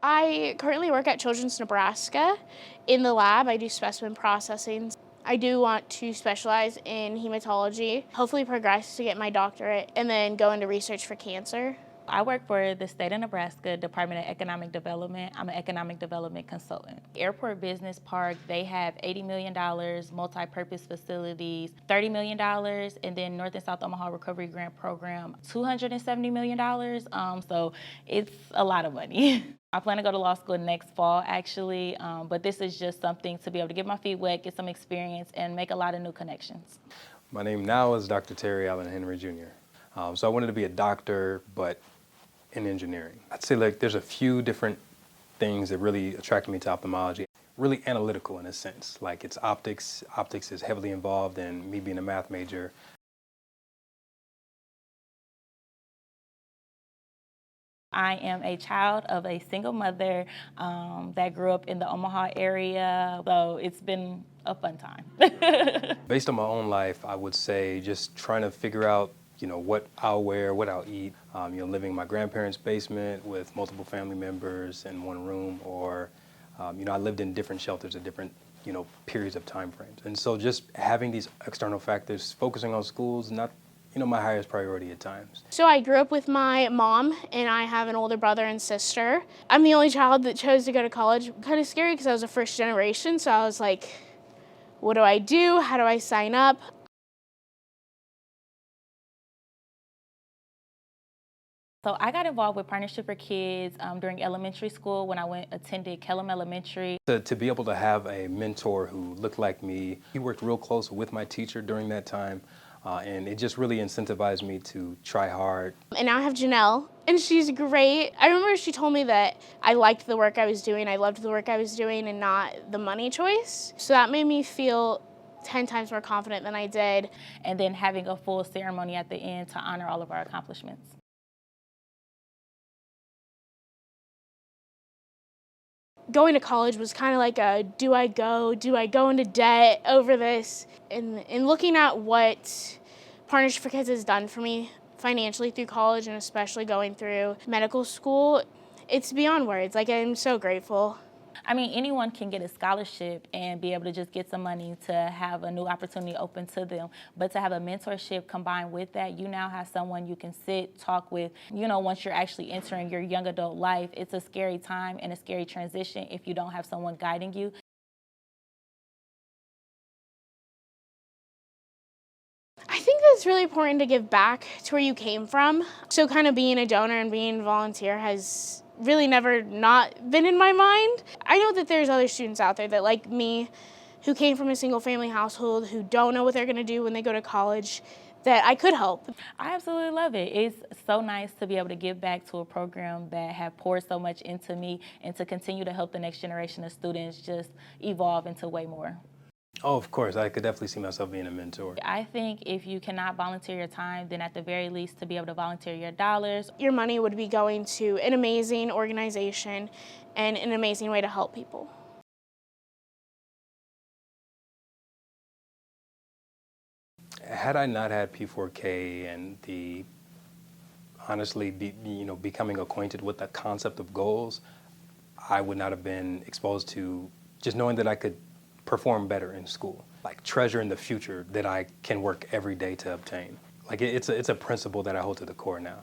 I currently work at Children's Nebraska. In the lab, I do specimen processing. I do want to specialize in hematology, hopefully progress to get my doctorate, and then go into research for cancer. I work for the state of Nebraska Department of Economic Development. I'm an economic development consultant. Airport Business Park, they have $80 million, multi-purpose facilities, $30 million, and then North and South Omaha Recovery Grant Program, $270 million. So it's a lot of money. I plan to go to law school next fall, actually, but this is just something to be able to get my feet wet, get some experience, and make a lot of new connections. My name now is Dr. Terry Allen Henry Jr. So I wanted to be a doctor, but in engineering. I'd say there's a few different things that really attracted me to ophthalmology. Really analytical in a sense, like it's optics. Optics is heavily involved in me being a math major. I am a child of a single mother that grew up in the Omaha area, so it's been a fun time. Based on my own life, I would say just trying to figure out what I'll wear, what I'll eat. Living in my grandparents' basement with multiple family members in one room, or I lived in different shelters at different periods of time frames. And so just having these external factors, focusing on schools, not my highest priority at times. So I grew up with my mom, and I have an older brother and sister. I'm the only child that chose to go to college. Kind of scary because I was a first generation, so I was like, what do I do? How do I sign up? So I got involved with Partnership for Kids during elementary school when I attended Kellum Elementary. To be able to have a mentor who looked like me, he worked real close with my teacher during that time, and it just really incentivized me to try hard. And now I have Janelle, and she's great. I remember she told me that I liked the work I was doing, I loved the work I was doing, and not the money choice. So that made me feel 10 times more confident than I did. And then having a full ceremony at the end to honor all of our accomplishments. Going to college was kind of like a do I go into debt over this? And looking at what Partnership for Kids has done for me financially through college, and especially going through medical school, it's beyond words. Like, I'm so grateful. I mean, anyone can get a scholarship and be able to just get some money to have a new opportunity open to them. But to have a mentorship combined with that, you now have someone you can sit, talk with. Once you're actually entering your young adult life, it's a scary time and a scary transition if you don't have someone guiding you. I think that's really important to give back to where you came from. So kind of being a donor and being a volunteer has really never not been in my mind. I know that there's other students out there that, like me, who came from a single family household, who don't know what they're gonna do when they go to college, that I could help. I absolutely love it. It's so nice to be able to give back to a program that have poured so much into me and to continue to help the next generation of students just evolve into way more. Oh, of course, I could definitely see myself being a mentor. I think if you cannot volunteer your time, then at the very least to be able to volunteer your dollars. Your money would be going to an amazing organization and an amazing way to help people. Had I not had P4K and honestly, becoming acquainted with the concept of goals, I would not have been exposed to just knowing that I could perform better in school, like treasure in the future that I can work every day to obtain. Like it's a principle that I hold to the core now.